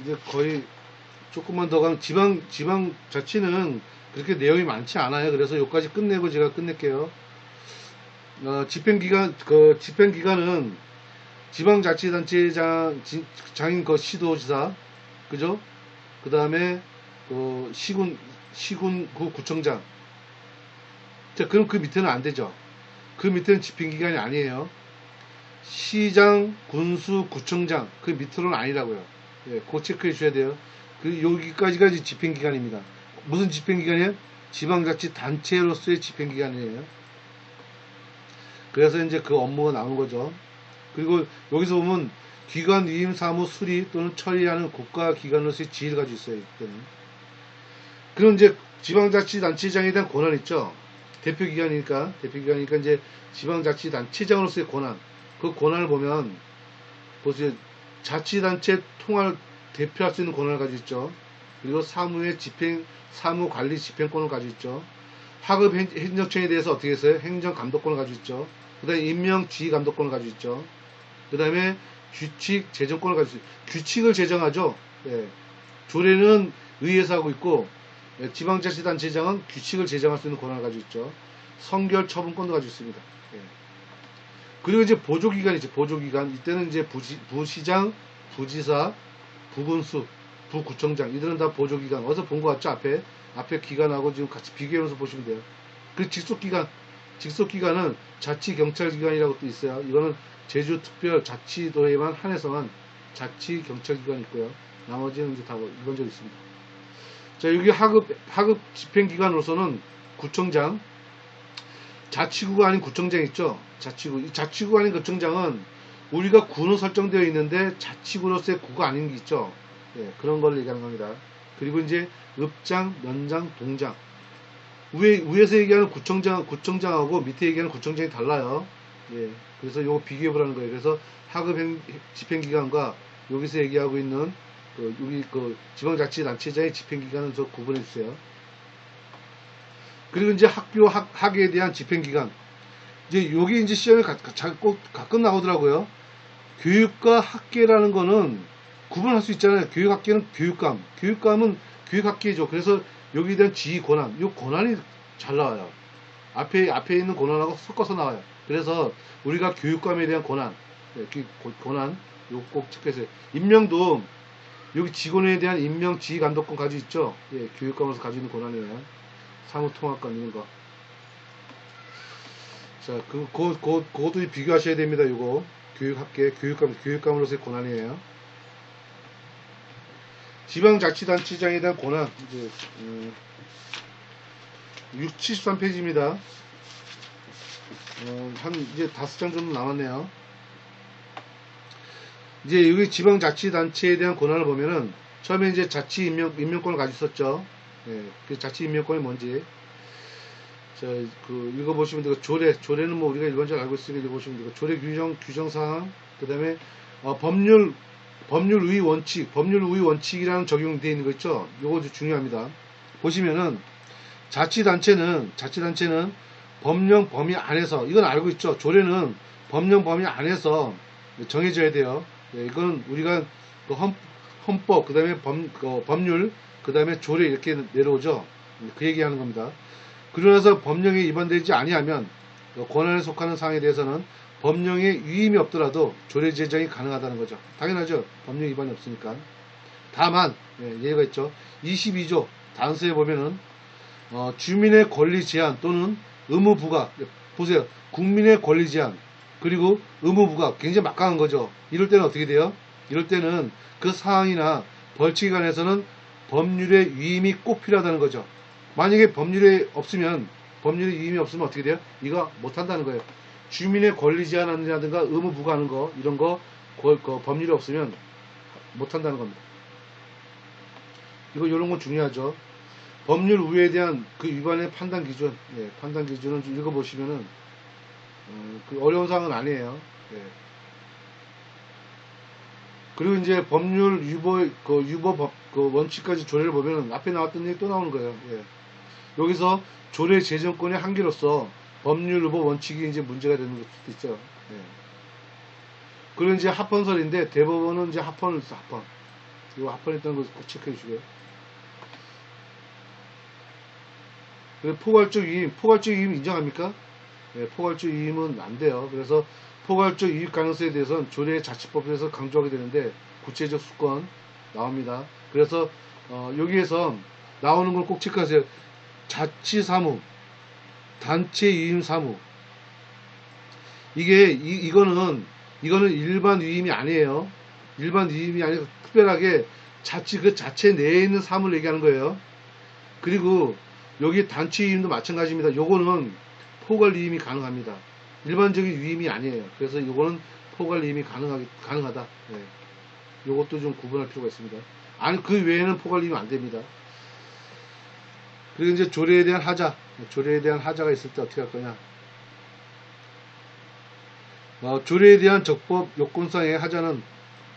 이제 거의 조금만 더 가면 지방자치는 그렇게 내용이 많지 않아요. 그래서 여기까지 끝내고 제가 끝낼게요. 집행기관은 지방자치단체장인 그 시도지사, 그죠? 그 다음에 시군구 구청장. 자, 그럼 그 밑에는 안 되죠. 그 밑에는 집행기관이 아니에요. 시장, 군수, 구청장 그 밑으로는 아니라고요. 그거 체크해 주셔야 돼요. 여기까지가 이제 집행기관입니다. 무슨 집행기관이에요? 지방자치단체로서의 집행기관이에요. 그래서 이제 그 업무가 나온 거죠. 그리고 여기서 보면 기관 위임 사무 수리 또는 처리하는 국가기관으로서의 지위를 가지고 있어요. 이때는. 그럼 이제 지방자치단체장에 대한 권한 있죠. 대표기관이니까 이제 지방자치단체장으로서의 권한. 그 권한을 보면 보세요. 자치단체 통합을 대표할 수 있는 권한을 가지고 있죠. 그리고 사무관리 집행권을 가지고 있죠. 하급 행정청에 대해서 어떻게 했어요? 행정감독권을 가지고 있죠. 그 다음에 임명지휘감독권을 가지고 있죠. 그 다음에 규칙 제정권을 가지고 있죠. 규칙을 제정하죠. 예. 조례는 의회에서 하고 있고, 예, 지방자치단체장은 규칙을 제정할 수 있는 권한을 가지고 있죠. 성결 처분권도 가지고 있습니다. 예. 그리고 이제 보조기관이죠. 보조기관. 이때는 이제 부시장, 부지사, 부군수, 부구청장. 이들은 다 보조기관. 어디서 본 것 같죠? 앞에 기관하고 지금 같이 비교해서 보시면 돼요. 그 직속기관은 자치경찰기관이라고 또 있어요. 이거는 제주특별자치도에만 한해서만 자치경찰기관이 있고요. 나머지는 이제 다 일반적으로 있습니다. 자, 여기 하급 집행기관으로서는 구청장, 자치구가 아닌 구청장 있죠? 이 자치구가 아닌 구청장은 우리가 구로 설정되어 있는데 자치구로서의 구가 아닌 게 있죠? 예, 그런 걸 얘기하는 겁니다. 그리고 이제 읍장, 면장, 동장. 위에서 얘기하는 구청장하고 밑에 얘기하는 구청장이 달라요. 예, 그래서 요거 비교해보라는 거예요. 그래서 하급 집행기관과 여기서 얘기하고 있는 여기 지방자치단체장의 집행기관은 저 구분해 주세요. 그리고 이제 학교에 대한 집행기관. 이제 여기 이제 시험에 가끔 나오더라고요. 교육과 학계라는 거는 구분할 수 있잖아요. 교육학계는 교육감은 교육학계죠. 그래서 여기에 대한 지휘 권한, 이 권한이 잘 나와요. 앞에 있는 권한하고 섞어서 나와요. 그래서 우리가 교육감에 대한 권한, 요거 꼭 체크해서 임명도 여기 직원에 대한 임명 지휘 감독권 가지고 있죠. 예, 교육감으로서 가지고 있는 권한이에요. 사무통합관 이런 거. 자, 그것도 비교하셔야 됩니다. 요거 교육학계, 교육감으로서의 권한이에요. 지방자치단체장에 대한 권한, 이제, 73페이지입니다. 이제 5장 정도 남았네요. 이제 여기 지방자치단체에 대한 권한을 보면은, 처음에 이제 임명권을 가지고 있었죠. 예, 그 자치임명권이 뭔지. 자, 읽어보시면 되고, 조례는 뭐 우리가 일반적으로 알고 있으니까 읽어보시면 되고, 조례 규정사항, 그 다음에, 법률의 원칙이라는 적용되어 있는 거 있죠? 요거 중요합니다. 보시면은, 자치단체는 법령 범위 안에서, 이건 알고 있죠? 조례는 법령 범위 안에서 정해져야 돼요. 네, 이건 우리가 헌법, 그 다음에 법률, 그 다음에 조례 이렇게 내려오죠? 그 얘기하는 겁니다. 그러고 나서 법령에 위반되지 아니하면, 권한에 속하는 사항에 대해서는 법령에 위임이 없더라도 조례 제정이 가능하다는 거죠. 당연하죠. 법령 위반이 없으니까. 다만 예가 있죠. 22조 단서에 보면은 주민의 권리 제한 또는 의무 부과. 보세요. 국민의 권리 제한 그리고 의무 부과 굉장히 막강한 거죠. 이럴 때는 어떻게 돼요? 이럴 때는 그 사항이나 벌칙에 관해서는 법률의 위임이 꼭 필요하다는 거죠. 만약에 법률이 위임이 없으면 어떻게 돼요? 이거 못한다는 거예요. 주민의 권리 제한이라든가 의무 부과하는 거 이런 거 법률이 없으면 못한다는 겁니다. 이런 건 중요하죠. 법률 우회에 대한 그 위반의 판단 기준, 판단 기준은 좀 읽어보시면은 그 어려운 사항은 아니에요. 그리고 이제 법률 유보 원칙까지 조례를 보면은 앞에 나왔던 얘기 또 나오는 거예요. 여기서 조례 제정권의 한계로서 법률 유보 원칙이 이제 문제가 되는 것도 있죠. 그리고 이제 합헌설인데 대법원은 이제 합헌. 이거 합헌했다는 거 꼭 체크해 주고요. 포괄적 위임 인정합니까? 포괄적 위임은 안 돼요. 그래서 포괄적 위임 가능성에 대해서는 조례 자치법에서 강조하게 되는데 구체적 수권 나옵니다. 그래서 여기에서 나오는 걸 꼭 체크하세요. 자치사무, 단체 위임 사무. 이거는 일반 위임이 아니에요. 일반 위임이 아니고 특별하게 그 자체 내에 있는 사무를 얘기하는 거예요. 그리고 여기 단체 위임도 마찬가지입니다. 요거는 포괄 위임이 가능합니다. 일반적인 위임이 아니에요. 그래서 요거는 포괄임이 가능하다. 예. 요것도 좀 구분할 필요가 있습니다. 아니, 그 외에는 포괄임이 안 됩니다. 그리고 이제 조례에 대한 하자. 조례에 대한 하자가 있을 때 어떻게 할 거냐. 조례에 대한 적법 요건상의 하자는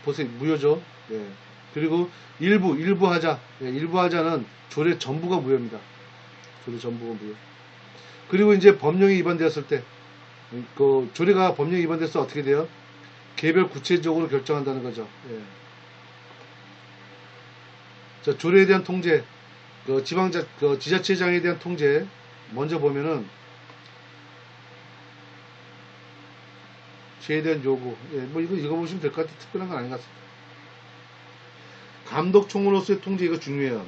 보세요. 무효죠. 예. 그리고 일부 하자. 예, 일부 하자는 조례 전부가 무효입니다. 조례 전부가 무효. 그리고 이제 법령이 위반되었을 때, 그 조례가 법령이 위반돼서 어떻게 돼요? 개별 구체적으로 결정한다는 거죠. 예. 자, 조례에 대한 통제, 지자체장에 대한 통제, 먼저 보면은, 죄에 대한 요구, 예, 뭐 이거 읽어보시면 될 것 같아요. 특별한 건 아닌 것 같습니다. 감독총으로서의 통제, 이거 중요해요.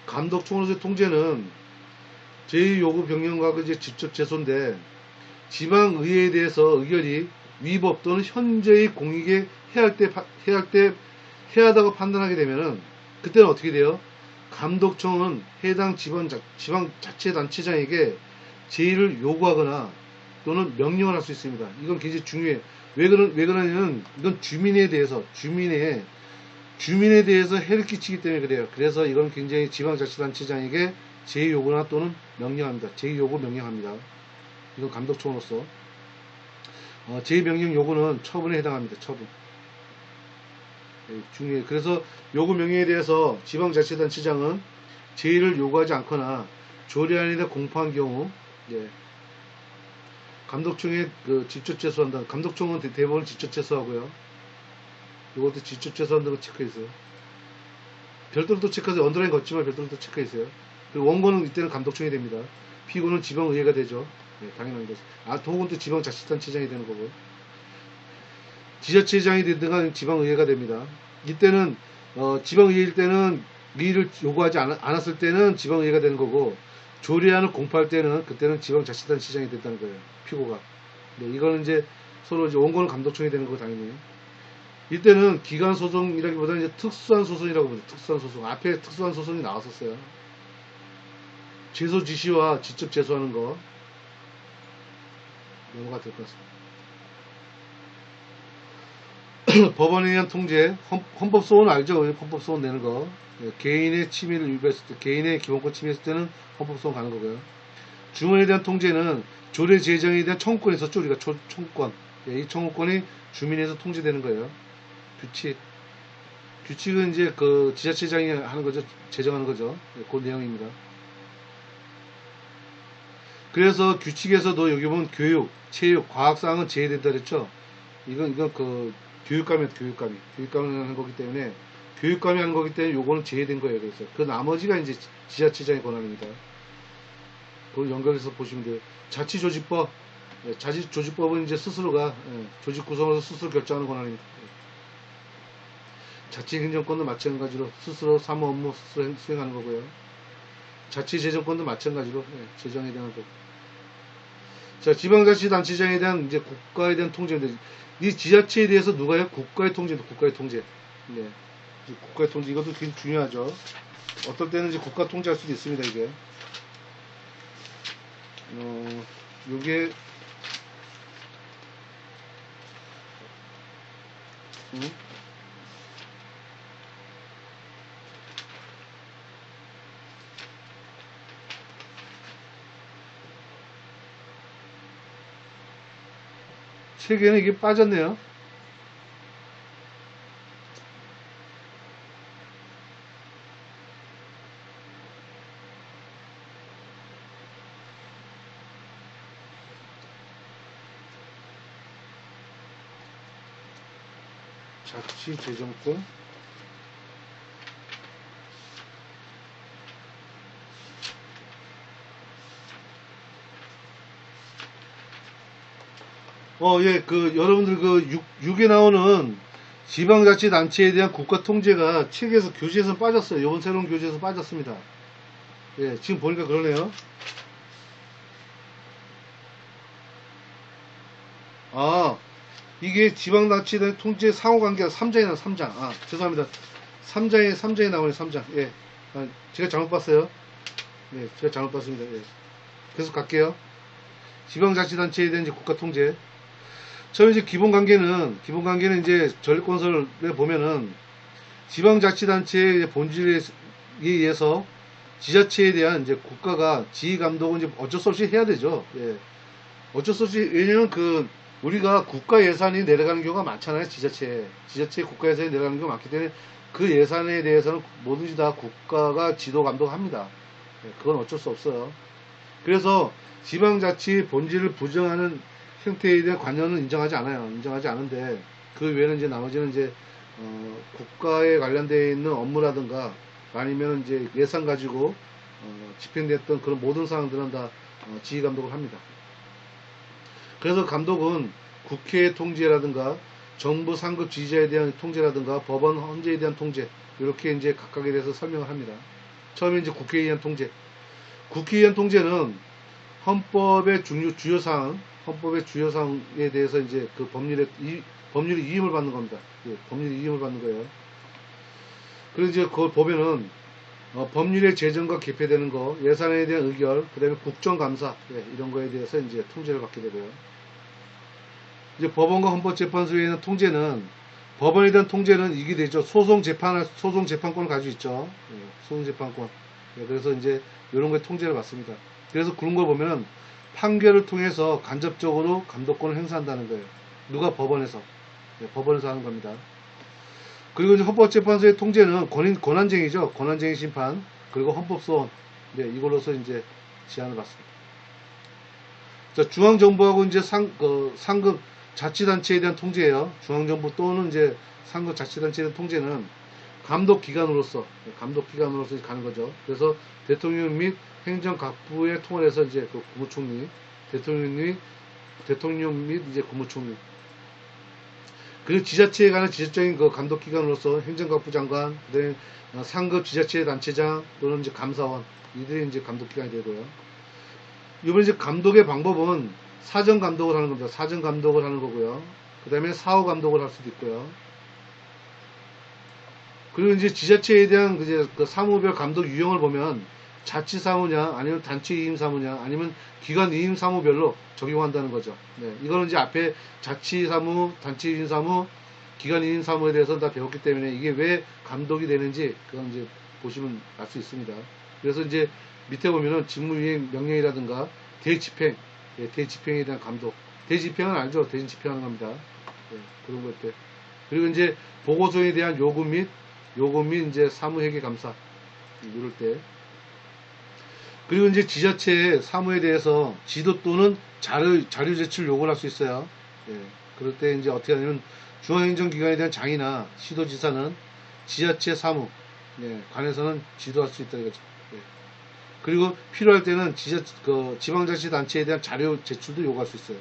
감독총으로서의 통제는 제2요구 변경과 이제 직접 제소인데, 지방의회에 대해서 의결이 위법 또는 현재의 공익에 해하다고 판단하게 되면은, 그때는 어떻게 돼요? 감독청은 해당 지방자치단체장에게 제의를 요구하거나 또는 명령을 할 수 있습니다. 이건 굉장히 중요해요. 왜 그러냐면, 이건 주민에 대해서 해를 끼치기 때문에 그래요. 그래서 이건 굉장히 지방자치단체장에게 제의 요구나 또는 명령합니다. 제의 요구 명령합니다. 이건 감독총으로서 제의 명령 요구는 처분에 해당합니다. 처분. 중요해요. 그래서 요구 명령에 대해서 지방자치단체장은 제의를 요구하지 않거나 조례안에다 공포한 경우, 예, 감독총에 직접 제소한다. 감독총은 대부분 직접 제소하고요. 이것도 직접 제소한다고 체크해주세요. 별도로 또 체크하세요. 언더라인 걷지만 별도로 또 체크해주세요. 그리고 원고는 이때는 감독총이 됩니다. 피고는 지방의회가 되죠. 네, 당연한 거죠. 도구는 또 지방자치단체장이 되는 거고요. 지자체장이 되든가 지방의회가 됩니다. 이때는 지방의회일 때는 미의를 요구하지 않았을 때는 지방의회가 되는 거고, 조례안을 공포할 때는 그때는 지방자치단체장이 된다는 거예요. 피고가. 네, 이거는 이제 서로 이제 원고는 감독총이 되는 거고 당연히. 이때는 기간 소송이라기보다는 이제 특수한 소송이라고 보죠. 특수한 소송. 앞에 특수한 소송이 나왔었어요. 제소 지시와 직접 제소하는 거. 넘어가 될 것 같습니다. 법원에 의한 통제. 헌법소원 알죠? 헌법소원 내는 거. 개인의 침해를 위반했을 때, 개인의 기본권 침해했을 때는 헌법소원 가는 거고요. 주문에 대한 통제는 조례 제정에 대한 청구권이 있었죠. 우리가 청구권. 이 청구권이 주민에서 통제되는 거예요. 규칙은 이제 지자체장이 하는 거죠. 제정하는 거죠. 그 내용입니다. 그래서 규칙에서도 여기 보면 교육, 체육, 과학사항은 제외된다 그랬죠. 이건 교육감이 하는 거기 때문에, 교육감이 하는 거기 때문에 요거는 제외된 거예요. 그래서 그 나머지가 이제 지자체장의 권한입니다. 그걸 연결해서 보시면 돼요. 자치조직법, 자치조직법은 이제 스스로가 조직 구성으로서 스스로 결정하는 권한입니다. 자치행정권도 마찬가지로 스스로 사무 업무 스스로 수행하는 거고요. 자치재정권도 마찬가지로 재정에 대한 거고. 자, 지방자치단체장에 대한 이제 국가에 대한 통제인데, 이 지자체에 대해서 누가 해요? 국가의 통제입니다. 국가의 통제. 네. 국가의 통제, 이것도 굉장히 중요하죠. 어떨 때는 이제 국가 통제할 수도 있습니다, 이게. 요게, 책에는 이게 빠졌네요. 자치재정권. 예, 여러분들 6에 나오는 지방자치단체에 대한 국가 통제가 책에서 교재에서 빠졌어요. 이번 새로운 교재에서 빠졌습니다. 예, 지금 보니까 그러네요. 이게 지방자치단 통제 상호관계가 3장이 나와요. 3장. 죄송합니다. 3장에 나오네, 3장. 예. 제가 잘못 봤어요. 네, 제가 잘못 봤습니다. 예. 계속 갈게요. 지방자치단체에 대한 이제 국가 통제. 처음에 이제 기본 관계는 이제 전력건설에 보면은 지방자치단체의 본질에 의해서 지자체에 대한 이제 국가가 지휘 감독은 이제 어쩔 수 없이 해야 되죠. 예. 어쩔 수 없이, 왜냐면 우리가 국가 예산이 내려가는 경우가 많잖아요. 지자체 국가 예산이 내려가는 경우가 많기 때문에 그 예산에 대해서는 뭐든지 다 국가가 지도 감독합니다. 예, 그건 어쩔 수 없어요. 그래서 지방자치 본질을 부정하는 형태에 대한 관여는 인정하지 않아요. 인정하지 않은데 그 외에는 이제 나머지는 이제 국가에 관련되어 있는 업무라든가 아니면 이제 예산 가지고 집행됐던 그런 모든 사항들은 다 지휘 감독을 합니다. 그래서 감독은 국회 통제라든가 정부 상급 지휘자에 대한 통제라든가 법원 헌재에 대한 통제 이렇게 이제 각각에 대해서 설명을 합니다. 처음에 이제 국회에 의한 통제. 국회에 의한 통제는 헌법의 주요 사항에 대해서 이제 그 법률이 이임을 받는 겁니다. 예, 법률이 이임을 받는 거예요. 그리고 이제 그걸 보면은 법률의 제정과 개폐되는 거, 예산에 대한 의결, 그 다음에 국정감사, 예, 이런 거에 대해서 이제 통제를 받게 되고요. 이제 법원과 헌법재판소에 있는 통제는, 법원에 대한 통제는 이게 되죠. 소송재판권을 가지고 있죠. 예, 소송재판권. 예, 그래서 이제 이런 거에 통제를 받습니다. 그래서 그런 걸 보면은 판결을 통해서 간접적으로 감독권을 행사한다는 거예요. 누가? 법원에서. 예, 법원에서 하는 겁니다. 그리고 이제 헌법재판소의 통제는 권한쟁의죠. 권한쟁의 심판, 그리고 헌법소원. 네, 이걸로서 이제 제한을 받습니다. 자, 중앙정부하고 이제 상급 자치단체에 대한 통제예요. 중앙정부 또는 이제 상급 자치단체에 대한 통제는 감독기관으로서 가는 거죠. 그래서 대통령 및 행정각부의 통원에서 이제 그 국무총리, 대통령 및 이제 국무총리, 그리고 지자체에 관한 지적인 그 감독기관으로서 행정각부 장관, 그다음에 상급 지자체 단체장 또는 이제 감사원, 이들이 이제 감독기관이 되고요. 이번 이제 감독의 방법은 사전 감독을 하는 겁니다. 사전 감독을 하는 거고요. 그 다음에 사후 감독을 할 수도 있고요. 그리고 이제 지자체에 대한 그 사무별 감독 유형을 보면 자치사무냐, 아니면 단체 이임사무냐, 아니면 기관 이임사무별로 적용한다는 거죠. 네, 이거는 이제 앞에 자치사무, 단체 이임사무, 기관 이임사무에 대해서 다 배웠기 때문에 이게 왜 감독이 되는지 그건 이제 보시면 알 수 있습니다. 그래서 이제 밑에 보면은 직무이행 명령이라든가 대집행, 예, 대집행에 대한 감독. 대집행은 알죠? 대신 집행하는 겁니다. 예, 그런 것들. 그리고 이제 보고서에 대한 요구 및 이제 사무회계 감사 이럴 때. 그리고 이제 지자체의 사무에 대해서 지도 또는 자료 제출 요구를 할 수 있어요. 예, 그럴 때 이제 어떻게 하냐면 중앙행정기관에 대한 장이나 시도지사는 지자체 사무 관해서는 지도할 수 있다 이거죠. 예. 그리고 필요할 때는 지방자치단체에 대한 자료 제출도 요구할 수 있어요.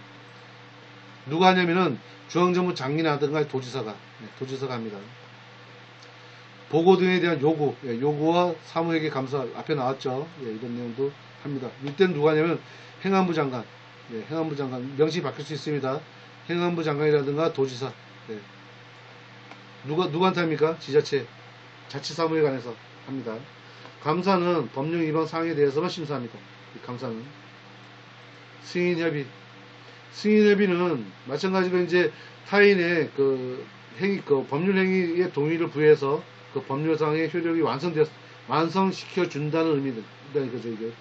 누가 하냐면은 중앙정부 장이나든가 도지사가 합니다. 보고 등에 대한 요구와 사무회계 감사 앞에 나왔죠. 예, 이런 내용도 합니다. 이때는 누가 하냐면 행안부 장관, 행안부 장관 명칭이 바뀔 수 있습니다. 행안부 장관이라든가 도지사. 예. 누구한테 합니까? 지자체, 자치사무에 관해서 합니다. 감사는 법령 위반 사항에 대해서만 심사합니다. 이 감사는 승인협의는 마찬가지로 이제 타인의 법률 행위의 동의를 부여해서 그 법률상의 효력이 완성시켜 준다는 의미다 이거죠. 이게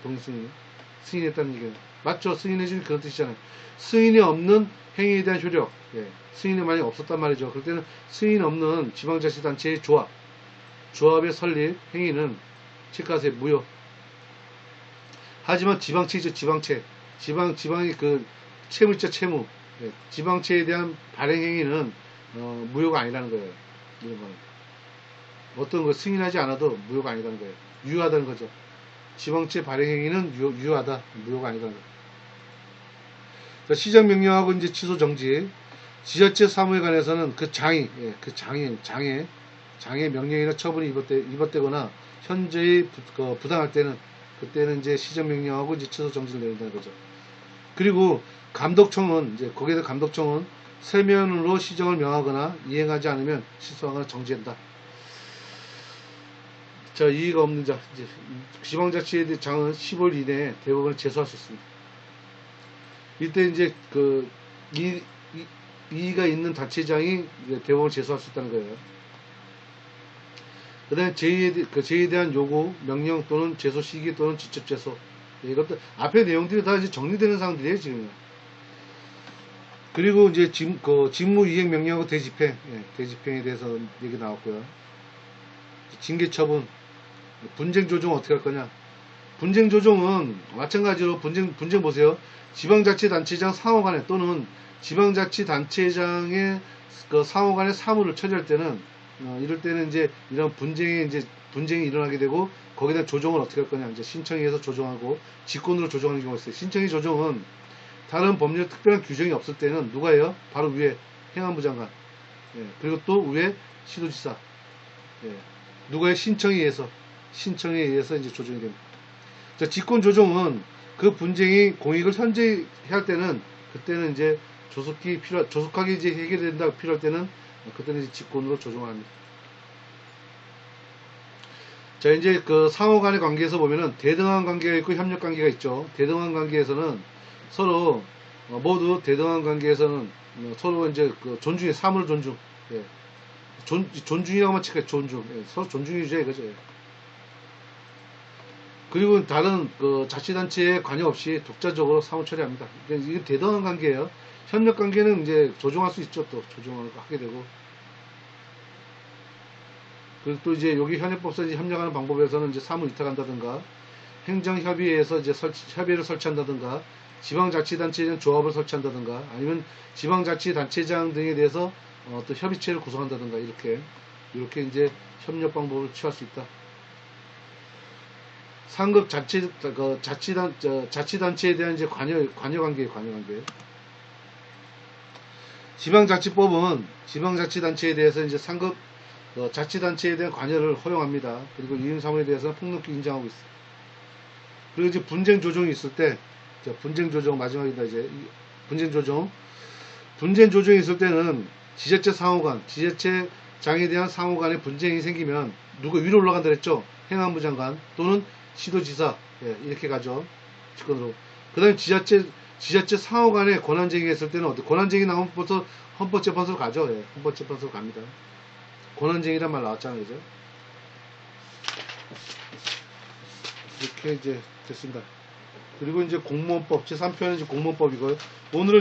승인했다는 얘기는 맞죠? 승인해주는 그런 뜻이잖아요. 승인이 없는 행위에 대한 효력, 승인이 만약 없었단 말이죠. 그럴 때는 승인 없는 지방자치단체의 조합의 설립 행위는 체크하세요. 무효. 하지만 지방채죠. 지방이 채무 있죠. 채무. 지방채에 대한 발행 행위는 무효가 아니라는 거예요. 이런 거는. 어떤 거 승인하지 않아도 무효가 아니라는 거예요. 유효하다는 거죠. 지방채 발행 행위는 유효하다. 무효가 아니라는 거예요. 자, 시정명령하고 이제 취소 정지. 지자체 사무에 관해서는 장의 명령이나 처분이 입었되거나 현저히 부당할 때는 그때는 이제 시정명령하고 이제 취소 정지를 내린다는 거죠. 그리고 거기에서 감독청은 서면으로 시정을 명하거나 이행하지 않으면 취소하거나 정지한다. 자, 이의가 없는 자, 이제 지방자치의 장은 10월 이내에 대법원에 제소할 수 있습니다. 이때 이제 이의가 있는 단체장이 이제 대법원을 제소할 수 있다는 거예요. 그 다음에 제의에 대한 요구, 명령 또는 제소 시기 또는 직접 제소. 이것도 앞에 내용들이 다 이제 정리되는 사항들이에요, 지금. 그리고 이제 직무 이행 명령하고 대집행, 대집행에 대해서 얘기 나왔고요. 징계 처분, 분쟁 조정 어떻게 할 거냐. 분쟁 조정은 마찬가지로 분쟁 보세요. 지방자치단체장 상호간에 또는 지방자치단체장의 그 상호간의 사무를 처리할 때는 이럴 때는 이제 이런 분쟁이 일어나게 되고 거기에 대한 조정을 어떻게 할 거냐. 이제 신청해서 조정하고 직권으로 조정하는 경우가 있어요. 신청의 조정은 다른 법률 특별한 규정이 없을 때는 누가 해요? 바로 위에 행안부 장관. 그리고 또 위에 시도지사. 누가의 신청에 의해서 이제 조정이 됩니다. 자, 직권 조정은 그 분쟁이 공익을 현재할 때는 그때는 이제 조속하게 이제 해결된다 필요할 때는 그때는 이제 직권으로 조정을 합니다. 자, 이제 그 상호 간의 관계에서 보면은 대등한 관계가 있고 협력 관계가 있죠. 대등한 관계에서는 서로 모두 대등한 관계에서는 서로 이제 그 존중해, 사물 존중. 존중이라고만 칠까요? 존중. 서로 존중해 주자 이거죠. 그리고 다른 그 자치단체에 관여 없이 독자적으로 사무 처리합니다. 이게 대등한 관계예요. 협력 관계는 이제 조정할 수 있죠. 또 조정하게 되고. 그리고 또 이제 여기 현행법상 협력하는 방법에서는 이제 사무 위탁한다든가 행정협의회에서 이제 협의회를 설치한다든가 지방자치단체장 조합을 설치한다든가 아니면 지방자치단체장 등에 대해서 또 협의체를 구성한다든가 이렇게 이제 협력 방법을 취할 수 있다. 상급 자치단체에 대한 이제 관여 관계예요, 관여 관계. 지방자치법은 지방자치단체에 대해서 이제 상급 자치단체에 대한 관여를 허용합니다. 그리고 이윤사무에 대해서는 폭넓게 인정하고 있습니다. 그리고 이제 분쟁 조정이 있을 때, 분쟁 조정 마지막이다 이제 분쟁 조정이 있을 때는 지자체 상호간, 지자체장에 대한 상호간에 분쟁이 생기면 누가 위로 올라간다 그랬죠? 행안부 장관 또는 시도지사 이렇게 가죠. 직권으로. 그 다음에 지자체 상호간에 권한쟁의가 있을 때는 어때? 권한쟁의 나오면 벌써 헌법재판소로 가죠. 헌법재판소로 갑니다. 권한쟁의란 말 나왔잖아요. 그죠? 이렇게 이제 됐습니다. 그리고 이제 공무원법 제3편은 이제 공무원법이고요. 오늘은